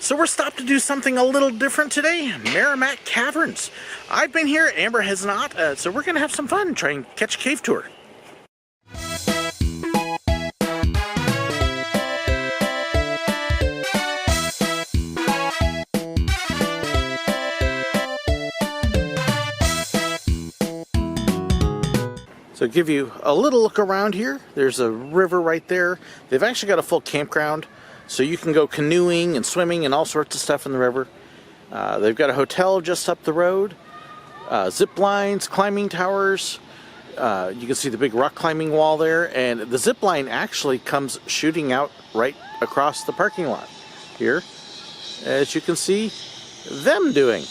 So we're stopped to do something a little different today. Meramec Caverns. I've been here, Amber has not, so we're going to have some fun, try and catch a cave tour. So give you a little look around here. There's a river right there. They've actually got a full campground, so you can go canoeing and swimming and all sorts of stuff in the river. They've got a hotel just up the road, zip lines, climbing towers. You can see the big rock climbing wall there, and the zip line actually comes shooting out right across the parking lot here, as you can see them doing.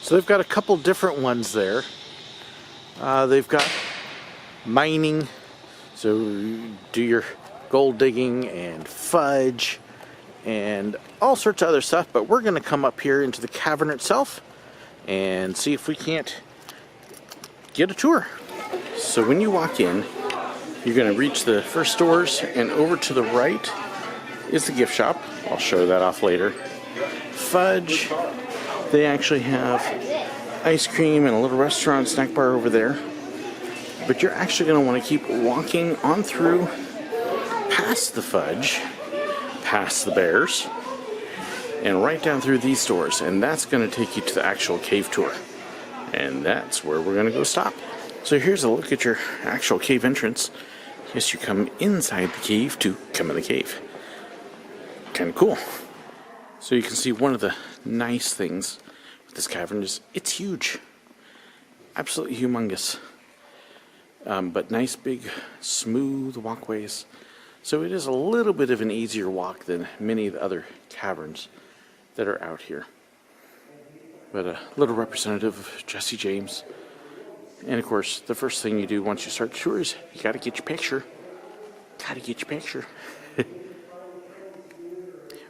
So they've got a couple different ones there. They've got mining, so you do your gold digging and fudge and all sorts of other stuff, but we're going to come up here into the cavern itself and see if we can't get a tour. So when you walk in, you're going to reach the first doors, and over to the right is the gift shop. I'll show that off later. Fudge, they actually have ice cream and a little restaurant snack bar over there, but you're actually going to want to keep walking on through past the fudge, past the bears, and right down through these doors, and that's going to take you to the actual cave tour, and that's where we're going to go stop. So here's a look at your actual cave entrance. Yes, you come inside the cave to come in the cave. Kind of cool. So you can see one of the nice things this cavern is it's huge, absolutely humongous, but nice big smooth walkways, so it is a little bit of an easier walk than many of the other caverns that are out here. But a little representative of Jesse James, and of course the first thing you do once you start the tour is you got to get your picture.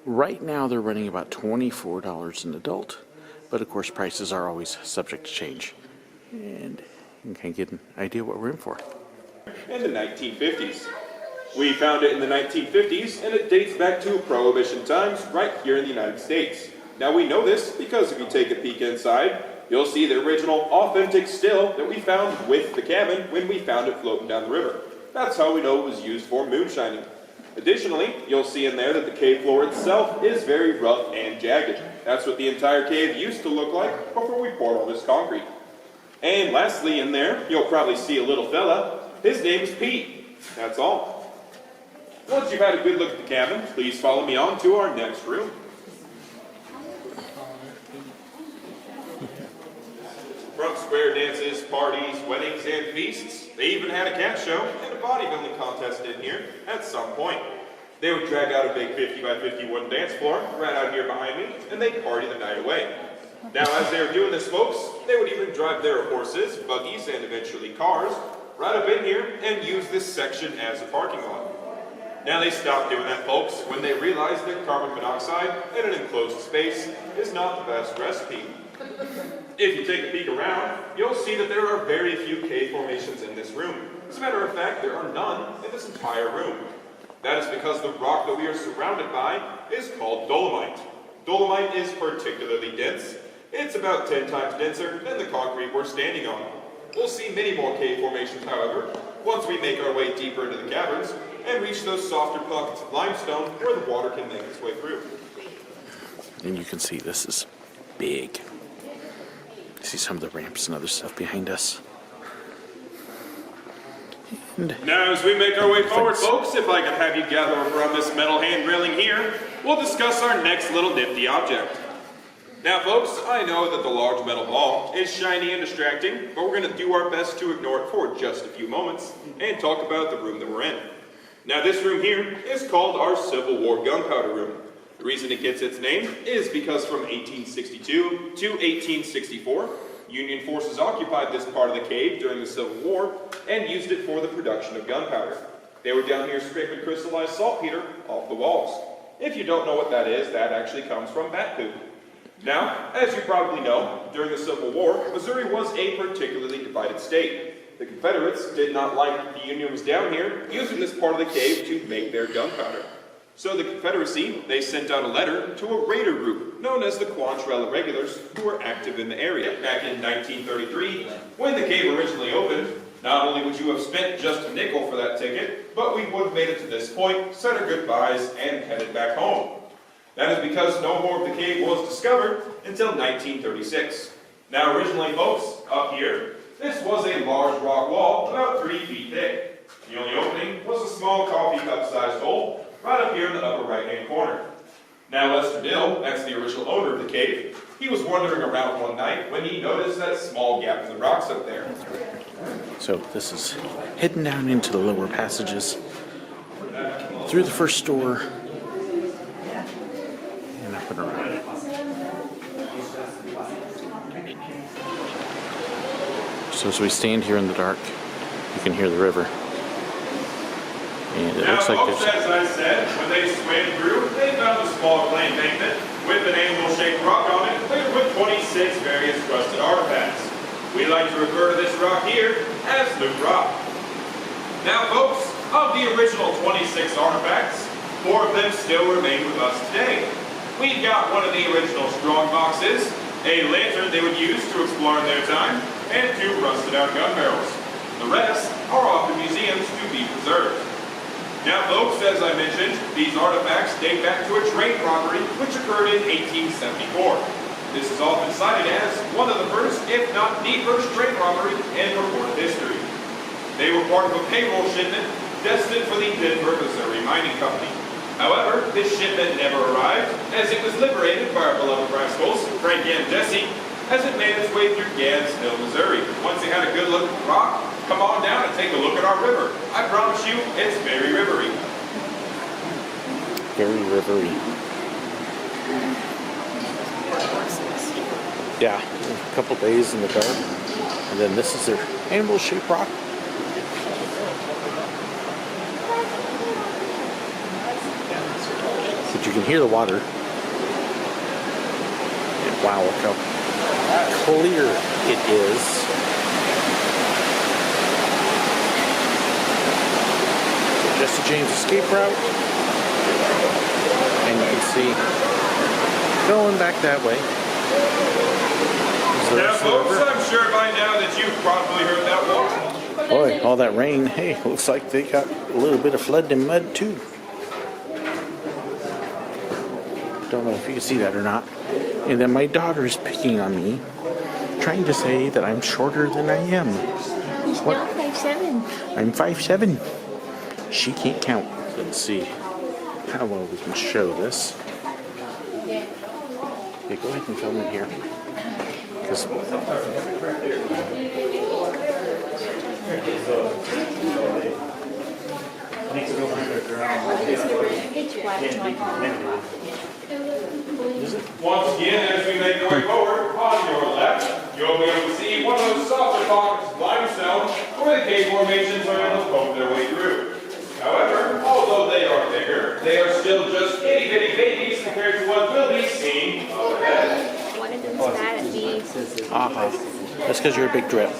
Right now they're running about $24 an adult. But of course, prices are always subject to change. And you can get an idea what we're in for. In the 1950s. We found it in the 1950s, and it dates back to Prohibition times right here in the United States. Now we know this because if you take a peek inside, you'll see the original authentic still that we found with the cabin when we found it floating down the river. That's how we know it was used for moonshining. Additionally, you'll see in there that the cave floor itself is very rough and jagged. That's what the entire cave used to look like before we poured all this concrete. And lastly in there, you'll probably see a little fella. His name is Pete. That's all. Once you've had a good look at the cabin, please follow me on to our next room. From square dances, parties, weddings, and feasts, they even had a cat show and a bodybuilding contest in here at some point. They would drag out a big 50 by 50 wooden dance floor right out here behind me, and they'd party the night away. Now, as they were doing this, folks, they would even drive their horses, buggies, and eventually cars right up in here and use this section as a parking lot. Now, they stopped doing that, folks, when they realized that carbon monoxide in an enclosed space is not the best recipe. If you take a peek around, you'll see that there are very few cave formations in this room. As a matter of fact, there are none in this entire room. That is because the rock that we are surrounded by is called dolomite. Dolomite is particularly dense. It's about 10 times denser than the concrete we're standing on. We'll see many more cave formations, however, once we make our way deeper into the caverns and reach those softer pockets of limestone where the water can make its way through. And you can see this is big. See some of the ramps and other stuff behind us. And now, as we make our way forward, folks, if I could have you gather over on this metal hand railing here, we'll discuss our next little nifty object. Now, folks, I know that the large metal ball is shiny and distracting, but we're going to do our best to ignore it for just a few moments and talk about the room that we're in. Now, this room here is called our Civil War gunpowder room. The reason it gets its name is because from 1862 to 1864, Union forces occupied this part of the cave during the Civil War and used it for the production of gunpowder. They were down here scraping crystallized saltpeter off the walls. If you don't know what that is, that actually comes from bat poop. Now, as you probably know, during the Civil War, Missouri was a particularly divided state. The Confederates did not like the Union was down here using this part of the cave to make their gunpowder. So the Confederacy, they sent out a letter to a raider group known as the Quantrell Irregulars, who were active in the area. Back in 1933, when the cave originally opened, not only would you have spent just a nickel for that ticket, but we would have made it to this point, said our goodbyes, and headed back home. That is because no more of the cave was discovered until 1936. Now originally, folks, up here, this was a large rock wall about 3 feet thick. The only opening was a small coffee cup-sized hole right up here in the upper right-hand corner. Now Lester Dill, that's the original owner of the cave, he was wandering around one night when he noticed that small gap in the rocks up there. So this is heading down into the lower passages, through the first door, and up and around. So as we stand here in the dark, you can hear the river. And it looks like folks, as I said, when they swam through, they found a small clay embankment with an anvil-shaped rock on it, layered with 26 various rusted artifacts. We like to refer to this rock here as Loot Rock. Now, folks, of the original 26 artifacts, 4 of them still remain with us today. We've got one of the original strong boxes, a lantern they would use to explore in their time, and 2 rusted-out gun barrels. The rest are off in museums to be preserved. Now, folks, as I mentioned, these artifacts date back to a train robbery which occurred in 1874. This is often cited as one of the first, if not the first, train robbery in recorded history. They were part of a payroll shipment destined for the Denver, Missouri Mining Company. However, this shipment never arrived, as it was liberated by our beloved rascals, Frankie and Jesse, as it made its way through Gans Hill, Missouri. Once they had a good look at the rock, come on down and take a look at our river. I promise you, it's very rivery. Very rivery. Yeah, a couple days in the dark. And then this is their anvil-shaped rock. But you can hear the water. And wow, look how clear it is. So Jesse James escape route. And you can see going back that way. Now, folks, I'm sure by now that you've probably heard that water. Boy, all that rain. Hey, looks like they got a little bit of flood and mud too. Don't know if you can see that or not. And then my daughter is picking on me, trying to say that I'm shorter than I am. He's not 5'7". I'm 5'7". She can't count. Let's see how well we can show this. Yeah, go ahead and film it here. Once again, as we make our way forward, on your left, you'll be able to see one of those softer pockets of limestone where the cave formations are able to poke their way through. However, although they are bigger, they are still just itty-bitty babies compared to what we'll be seeing overhead. One of them's mad at me. That's because you're a big drip.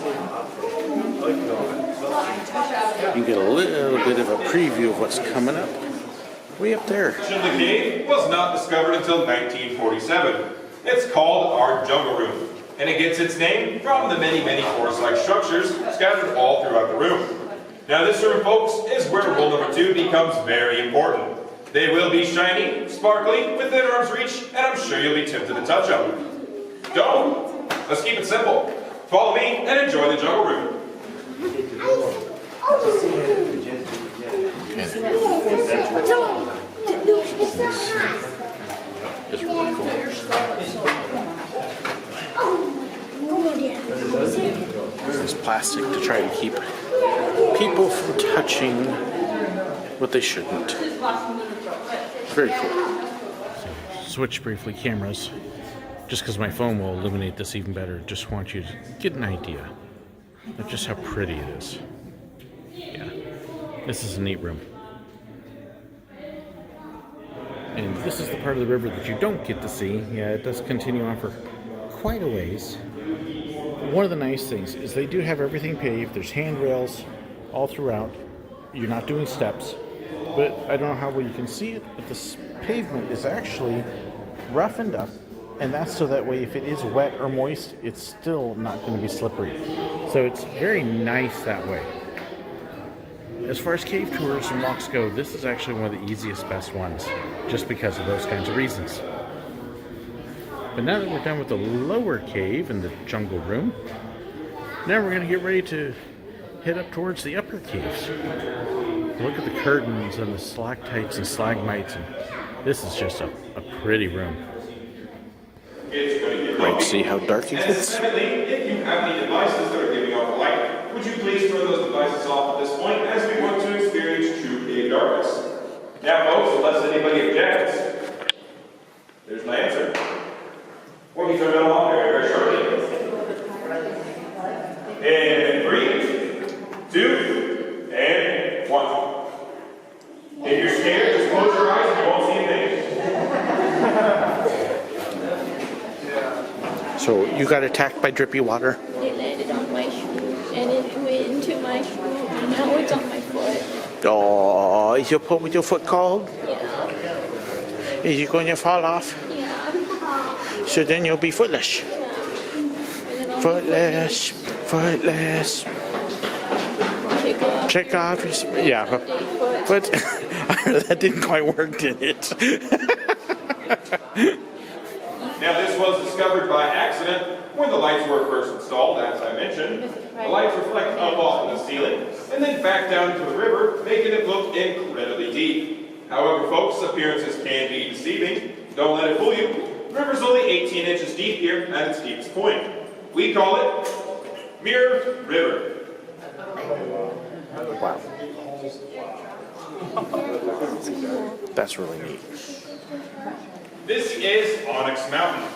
You get a little bit of a preview of what's coming up way up there. The cave was not discovered until 1947. It's called our jungle room, and it gets its name from the many, many forest-like structures scattered all throughout the room. Now this room, folks, is where rule number 2 becomes very important. They will be shiny, sparkly, within arm's reach, and I'm sure you'll be tempted to touch them. Don't. Let's keep it simple. Follow me and enjoy the jungle room. It's really cool. There's plastic to try to keep people from touching what they shouldn't. Very cool. Switch briefly cameras, just because my phone will illuminate this even better. Just want you to get an idea of just how pretty it is. Yeah, this is a neat room. And this is the part of the river that you don't get to see. Yeah, it does continue on for quite a ways. One of the nice things is they do have everything paved. There's handrails all throughout. You're not doing steps. but I don't know how well you can see it, but this pavement is actually roughened up, and that's so that way if it is wet or moist, it's still not going to be slippery. So it's very nice that way. As far as cave tours and walks go, this is actually one of the easiest, best ones, just because of those kinds of reasons. But now that we're done with the lower cave and the jungle room, now we're going to get ready to head up towards the upper caves. Look at the curtains and the stalactites and stalagmites, and this is just a pretty room. Right, see how dark it And gets? secondly, if you have any devices that are giving off light, would you please turn those devices off at this point, as we want to experience true cave darkness. Now folks, unless anybody objects, there's my answer. We'll be turning them off very shortly. And 3, 2, and 1. If you're scared, just close your eyes and you won't see anything. So you got attacked by drippy water? It landed on my shoe and it went into my shoe and now it's on my foot. Oh, is your foot cold? Yeah. Is you going to fall off? Yeah. So then you'll be footless. And then I'll Footless, footless. check off. Check off your, yeah. But that didn't quite work, did it? Now this was discovered by accident when the lights were first installed, as I mentioned. The lights reflect up off the ceiling and then back down to the river, making it look incredibly deep. However, folks, appearances can be deceiving. Don't let it fool you. The river's only 18 inches deep here at its deepest point. We call it Mirror River. Wow. That's really neat. This is Onyx Mountain.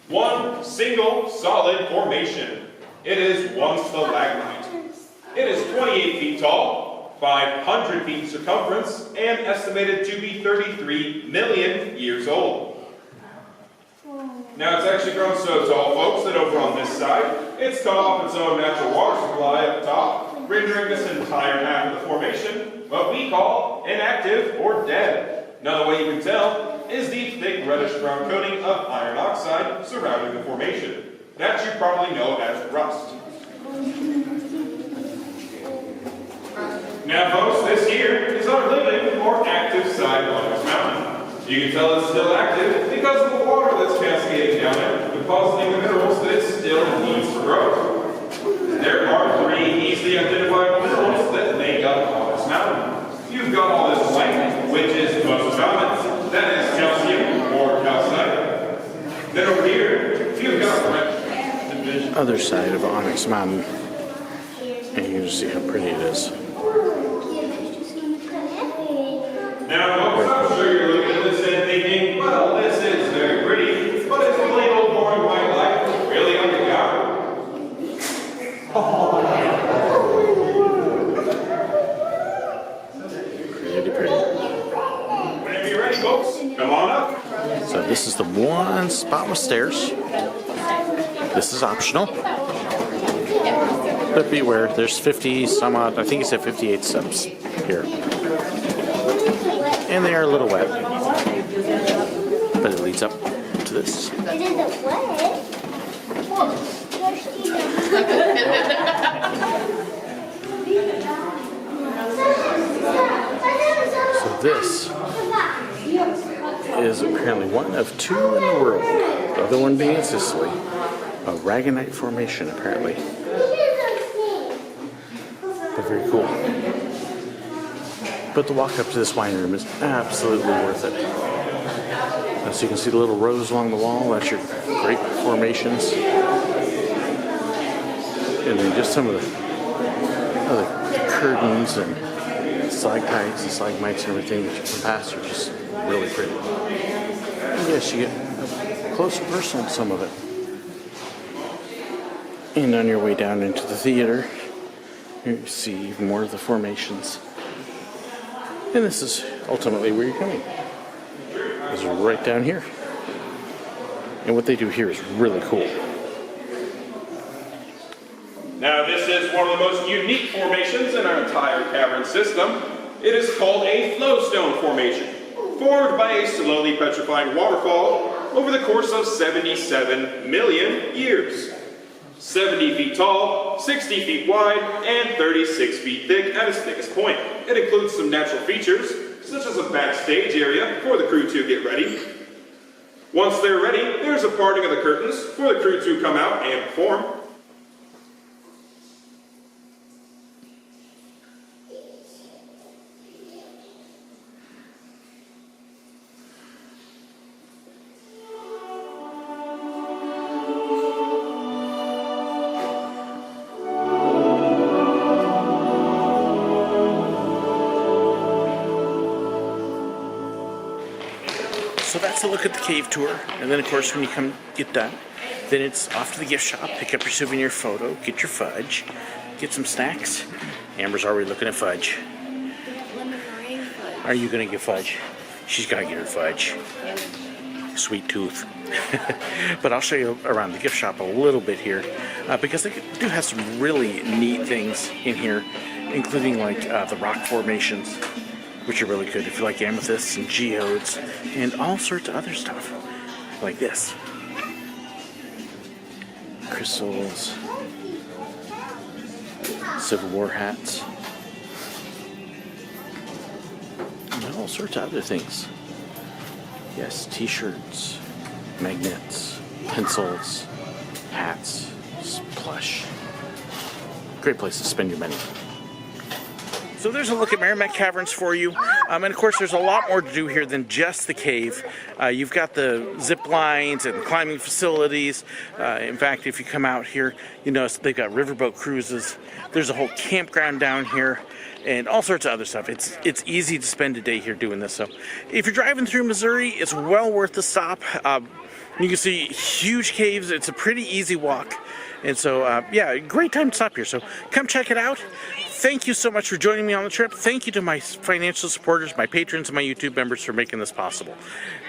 One single solid formation. It is one stalagmite. It is 28 feet tall, 500 feet circumference, and estimated to be 33 million years old. Now it's actually grown so tall, folks, that over on this side, it's cut off its own natural water supply up top, rendering this entire half of the formation what we call inactive or dead. Another way you can tell is the thick reddish-brown coating of iron oxide surrounding the formation. That you probably know as rust. Now folks, this here is our living or active side of Onyx Mountain. You can tell it's still active because of the water that's cascading down it, depositing the minerals that it still needs for growth. There are 3 easily identifiable minerals that make up Onyx Mountain. You've got all this blank, which is most common. That is calcium or calcite. Then over here, you've got the Other side of Onyx Mountain. And you can see how pretty it is. Now, folks, I'm sure you're looking at this and thinking, well, this is very pretty, but it's plain old boring white light really underground. Pretty pretty. Whenever you're ready, folks, come on up. So this is the one spot with stairs. This is optional. But beware, there's 50 some odd, I think he said 58 subs here. And they are a little wet. But it leads up to this. It isn't wet. So this is apparently one of 2 in the world. The other one being in Sicily. A Ragonite formation, apparently. But very cool. But the walk up to this wine room is absolutely worth it. As you can see the little rows along the wall, that's your grape formations. And then just some of the other curtains and stalactites and stalagmites and everything that you can pass are just really pretty. And yes, you get close and personal to some of it. And on your way down into the theater, you see even more of the formations. And this is ultimately where you're coming. This is right down here. And what they do here is really cool. Now this is one of the most unique formations in our entire cavern system. It is called a Flowstone Formation, formed by a slowly petrifying waterfall over the course of 77 million years. 70 feet tall, 60 feet wide, and 36 feet thick at its thickest point. It includes some natural features, such as a backstage area for the crew to get ready. Once they're ready, there's a parting of the curtains for the crew to come out and perform. So that's a look at the cave tour, and then of course when you get done, then it's off to the gift shop, pick up your souvenir photo, get your fudge, get some snacks. Amber's already looking at fudge. Lemon meringue fudge. Are you gonna get fudge? She's gotta get her fudge. Sweet tooth. But I'll show you around the gift shop a little bit here, because they do have some really neat things in here, including like the rock formations, which are really good if you like amethysts and geodes and all sorts of other stuff like this. Crystals, Civil War hats, and all sorts of other things. Yes, t-shirts, magnets, pencils, hats, plush. Great place to spend your money. So there's a look at Meramec Caverns for you. And of course there's a lot more to do here than just the cave. You've got the zip lines and climbing facilities. In fact, if you come out here, you notice they've got riverboat cruises. There's a whole campground down here and all sorts of other stuff. It's easy to spend a day here doing this. So if you're driving through Missouri, it's well worth the stop. You can see huge caves. It's a pretty easy walk. And so, yeah, great time to stop here. So come check it out. Thank you so much for joining me on the trip. Thank you to my financial supporters, my patrons, and my YouTube members for making this possible.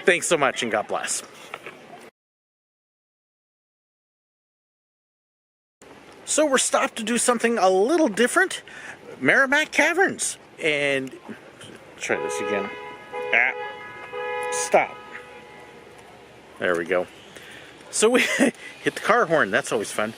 Thanks so much, and God bless. So we're stopped to do something a little different. Meramec Caverns. And let's try this again. Stop. There we go. So we hit the car horn. That's always fun.